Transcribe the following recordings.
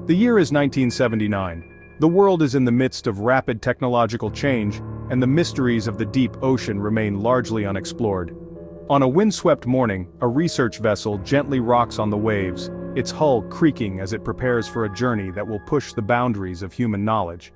The year is 1979. The world is in the midst of rapid technological change, and the mysteries of the deep ocean remain largely unexplored. On a windswept morning, a research vessel gently rocks on the waves, its hull creaking as it prepares for a journey that will push the boundaries of human knowledge.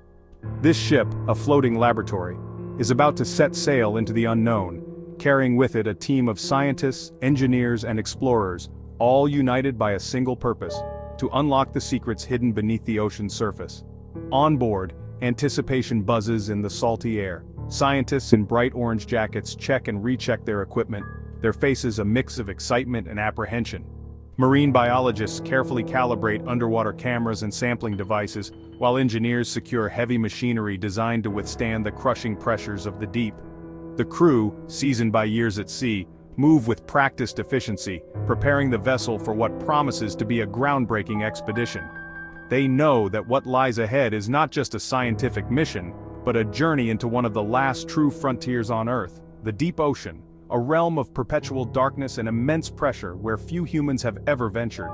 This ship, a floating laboratory, is about to set sail into the unknown, carrying with it a team of scientists, engineers, and explorers, all united by a single purpose: to unlock the secrets hidden beneath the ocean's surface. On board, anticipation buzzes in the salty air. Scientists in bright orange jackets check and recheck their equipment, their faces a mix of excitement and apprehension. Marine biologists carefully calibrate underwater cameras and sampling devices, while engineers secure heavy machinery designed to withstand the crushing pressures of the deep. The crew, seasoned by years at sea, move with practiced efficiency, preparing the vessel for what promises to be a groundbreaking expedition. They know that what lies ahead is not just a scientific mission, but a journey into one of the last true frontiers on Earth, the deep ocean, a realm of perpetual darkness and immense pressure where few humans have ever ventured.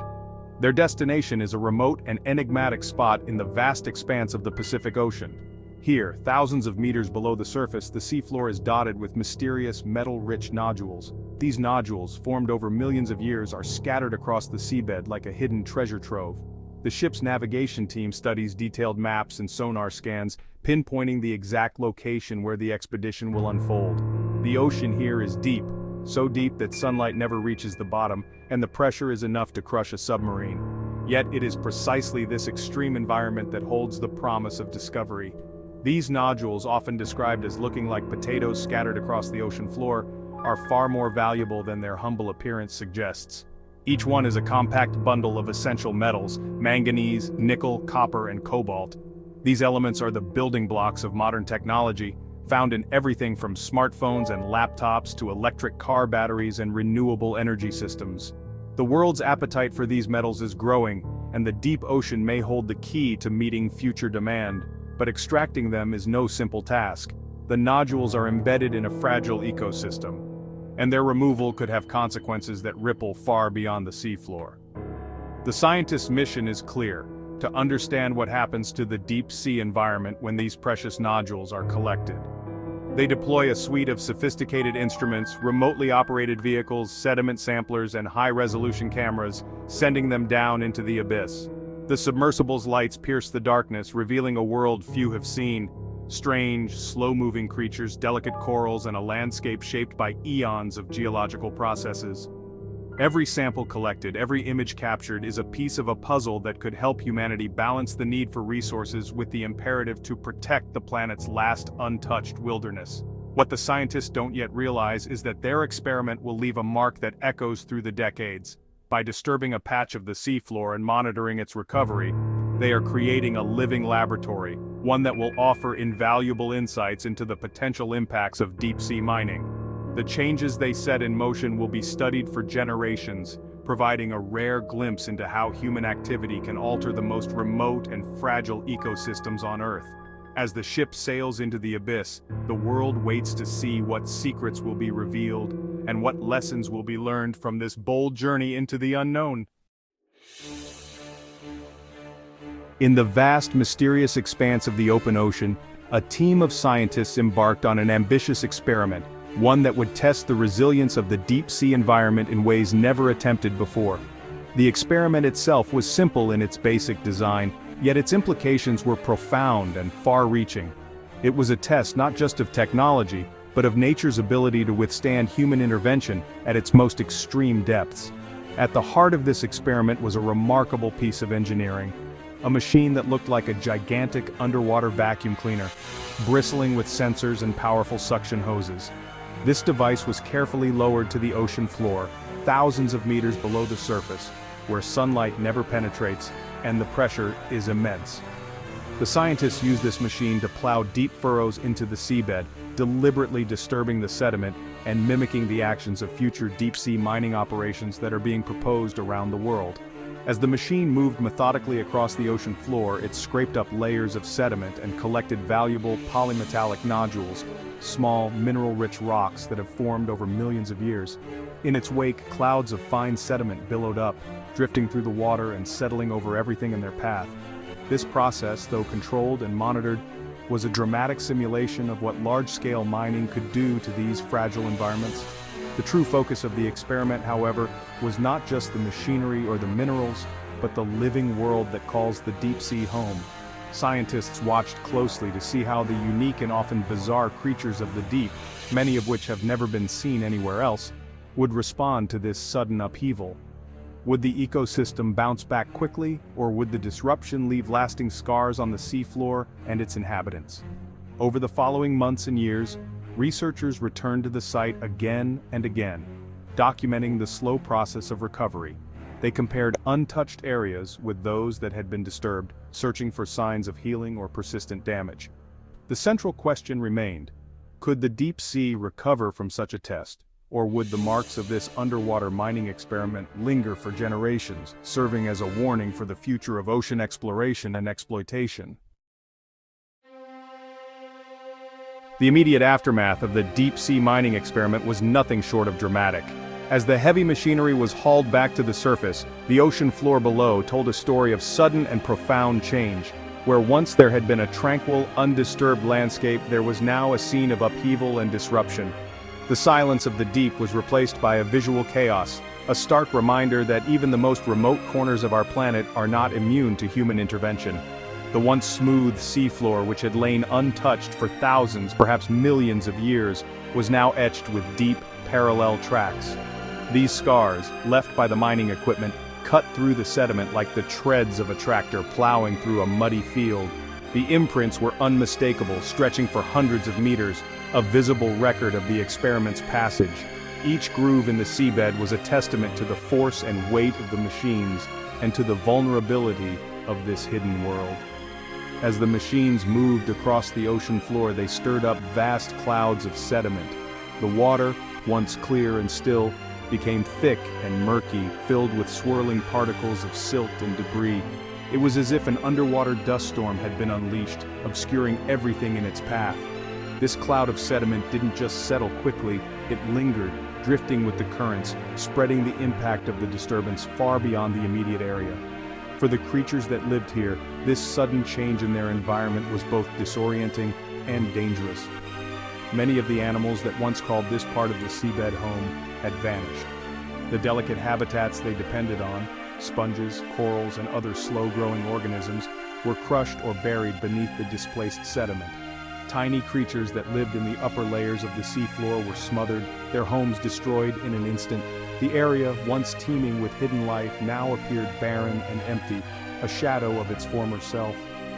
Their destination is a remote and enigmatic spot in the vast expanse of the Pacific Ocean. Here, thousands of meters below the surface, the seafloor is dotted with mysterious metal-rich nodules. These nodules, formed over millions of years, are scattered across the seabed like a hidden treasure trove. The ship's navigation team studies detailed maps and sonar scans, pinpointing the exact location where the expedition will unfold. The ocean here is deep, so deep that sunlight never reaches the bottom, and the pressure is enough to crush a submarine. Yet it is precisely this extreme environment that holds the promise of discovery. These nodules, often described as looking like potatoes scattered across the ocean floor, are far more valuable than their humble appearance suggests. Each one is a compact bundle of essential metals: manganese, nickel, copper, and cobalt. These elements are the building blocks of modern technology, found in everything from smartphones and laptops to electric car batteries and renewable energy systems. The world's appetite for these metals is growing, and the deep ocean may hold the key to meeting future demand. But extracting them is no simple task. The nodules are embedded in a fragile ecosystem, and their removal could have consequences that ripple far beyond the seafloor. The scientists' mission is clear: to understand what happens to the deep sea environment when these precious nodules are collected. They deploy a suite of sophisticated instruments, remotely operated vehicles, sediment samplers, and high-resolution cameras, sending them down into the abyss. The submersible's lights pierce the darkness, revealing a world few have seen: strange, slow-moving creatures, delicate corals, and a landscape shaped by eons of geological processes. Every sample collected, every image captured, is a piece of a puzzle that could help humanity balance the need for resources with the imperative to protect the planet's last untouched wilderness. What the scientists don't yet realize is that their experiment will leave a mark that echoes through the decades. By disturbing a patch of the seafloor and monitoring its recovery, they are creating a living laboratory, one that will offer invaluable insights into the potential impacts of deep-sea mining. The changes they set in motion will be studied for generations, providing a rare glimpse into how human activity can alter the most remote and fragile ecosystems on Earth. As the ship sails into the abyss, the world waits to see what secrets will be revealed and what lessons will be learned from this bold journey into the unknown. In the vast, mysterious expanse of the open ocean, a team of scientists embarked on an ambitious experiment, one that would test the resilience of the deep-sea environment in ways never attempted before. The experiment itself was simple in its basic design, yet its implications were profound and far-reaching. It was a test not just of technology, but of nature's ability to withstand human intervention at its most extreme depths. At the heart of this experiment was a remarkable piece of engineering: a machine that looked like a gigantic underwater vacuum cleaner, bristling with sensors and powerful suction hoses. This device was carefully lowered to the ocean floor, thousands of meters below the surface, where sunlight never penetrates and the pressure is immense. The scientists used this machine to plow deep furrows into the seabed, deliberately disturbing the sediment and mimicking the actions of future deep-sea mining operations that are being proposed around the world. As the machine moved methodically across the ocean floor, it scraped up layers of sediment and collected valuable polymetallic nodules, small, mineral-rich rocks that have formed over millions of years. In its wake, clouds of fine sediment billowed up, drifting through the water and settling over everything in their path. This process, though controlled and monitored, was a dramatic simulation of what large-scale mining could do to these fragile environments. The true focus of the experiment, however, was not just the machinery or the minerals, but the living world that calls the deep sea home. Scientists watched closely to see how the unique and often bizarre creatures of the deep, many of which have never been seen anywhere else, would respond to this sudden upheaval. Would the ecosystem bounce back quickly, or would the disruption leave lasting scars on the seafloor and its inhabitants? Over the following months and years, researchers returned to the site again and again, documenting the slow process of recovery. They compared untouched areas with those that had been disturbed, searching for signs of healing or persistent damage. The central question remained: could the deep sea recover from such a test? Or would the marks of this underwater mining experiment linger for generations, serving as a warning for the future of ocean exploration and exploitation? The immediate aftermath of the deep-sea mining experiment was nothing short of dramatic. As the heavy machinery was hauled back to the surface, the ocean floor below told a story of sudden and profound change. Where once there had been a tranquil, undisturbed landscape, there was now a scene of upheaval and disruption. The silence of the deep was replaced by a visual chaos, a stark reminder that even the most remote corners of our planet are not immune to human intervention. The once smooth seafloor, which had lain untouched for thousands, perhaps millions of years, was now etched with deep, parallel tracks. These scars, left by the mining equipment, cut through the sediment like the treads of a tractor plowing through a muddy field. The imprints were unmistakable, stretching for hundreds of meters, a visible record of the experiment's passage. Each groove in the seabed was a testament to the force and weight of the machines, and to the vulnerability of this hidden world. As the machines moved across the ocean floor, they stirred up vast clouds of sediment. The water, once clear and still, became thick and murky, filled with swirling particles of silt and debris. It was as if an underwater dust storm had been unleashed, obscuring everything in its path. This cloud of sediment didn't just settle quickly, it lingered, drifting with the currents, spreading the impact of the disturbance far beyond the immediate area. For the creatures that lived here, this sudden change in their environment was both disorienting and dangerous. Many of the animals that once called this part of the seabed home had vanished. The delicate habitats they depended on, sponges, corals, and other slow-growing organisms, were crushed or buried beneath the displaced sediment. Tiny creatures that lived in the upper layers of the seafloor were smothered, their homes destroyed in an instant. The area, once teeming with hidden life, now appeared barren and empty, a shadow of its former self.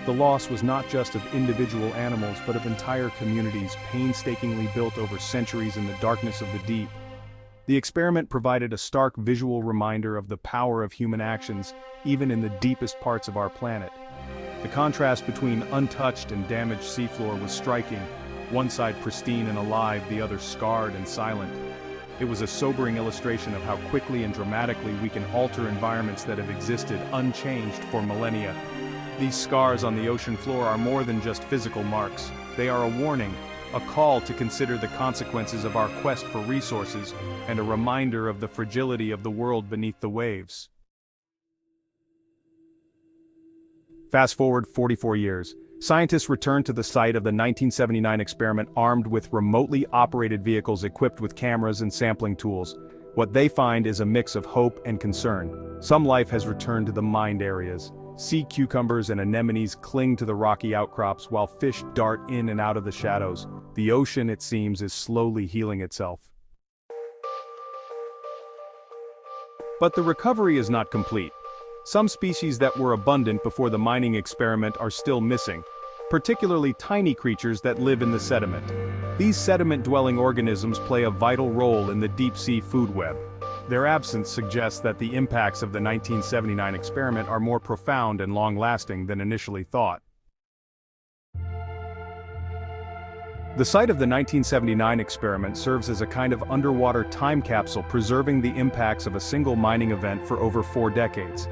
The loss was not just of individual animals, but of entire communities, painstakingly built over centuries in the darkness of the deep. The experiment provided a stark visual reminder of the power of human actions, even in the deepest parts of our planet. The contrast between untouched and damaged seafloor was striking, one side pristine and alive, the other scarred and silent. It was a sobering illustration of how quickly and dramatically we can alter environments that have existed unchanged for millennia. These scars on the ocean floor are more than just physical marks. They are a warning, a call to consider the consequences of our quest for resources, and a reminder of the fragility of the world beneath the waves. Fast forward 44 years. Scientists returned to the site of the 1979 experiment armed with remotely operated vehicles equipped with cameras and sampling tools. What they find is a mix of hope and concern. Some life has returned to the mined areas. Sea cucumbers and anemones cling to the rocky outcrops while fish dart in and out of the shadows. The ocean, it seems, is slowly healing itself. But the recovery is not complete. Some species that were abundant before the mining experiment are still missing, particularly tiny creatures that live in the sediment. These sediment-dwelling organisms play a vital role in the deep-sea food web. Their absence suggests that the impacts of the 1979 experiment are more profound and long-lasting than initially thought. The site of the 1979 experiment serves as a kind of underwater time capsule, preserving the impacts of a single mining event for over 4 decades.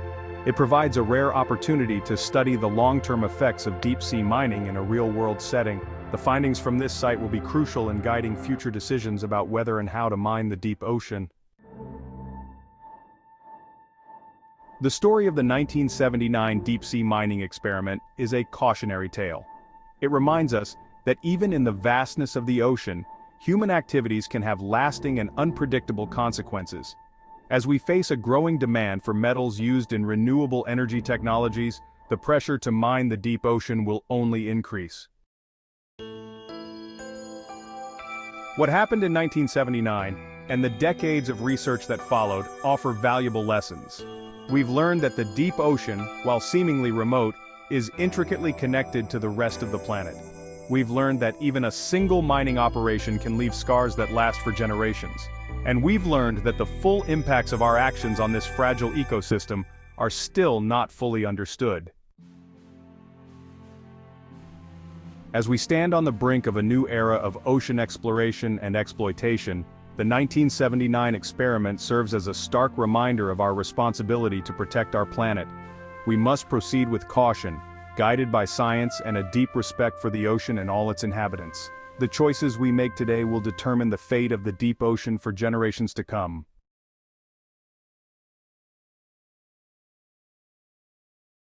It provides a rare opportunity to study the long-term effects of deep-sea mining in a real-world setting. The findings from this site will be crucial in guiding future decisions about whether and how to mine the deep ocean. The story of the 1979 deep-sea mining experiment is a cautionary tale. It reminds us that even in the vastness of the ocean, human activities can have lasting and unpredictable consequences. As we face a growing demand for metals used in renewable energy technologies, the pressure to mine the deep ocean will only increase. What happened in 1979, and the decades of research that followed, offer valuable lessons. We've learned that the deep ocean, while seemingly remote, is intricately connected to the rest of the planet. We've learned that even a single mining operation can leave scars that last for generations. And we've learned that the full impacts of our actions on this fragile ecosystem are still not fully understood. As we stand on the brink of a new era of ocean exploration and exploitation, the 1979 experiment serves as a stark reminder of our responsibility to protect our planet. We must proceed with caution, guided by science and a deep respect for the ocean and all its inhabitants. The choices we make today will determine the fate of the deep ocean for generations to come.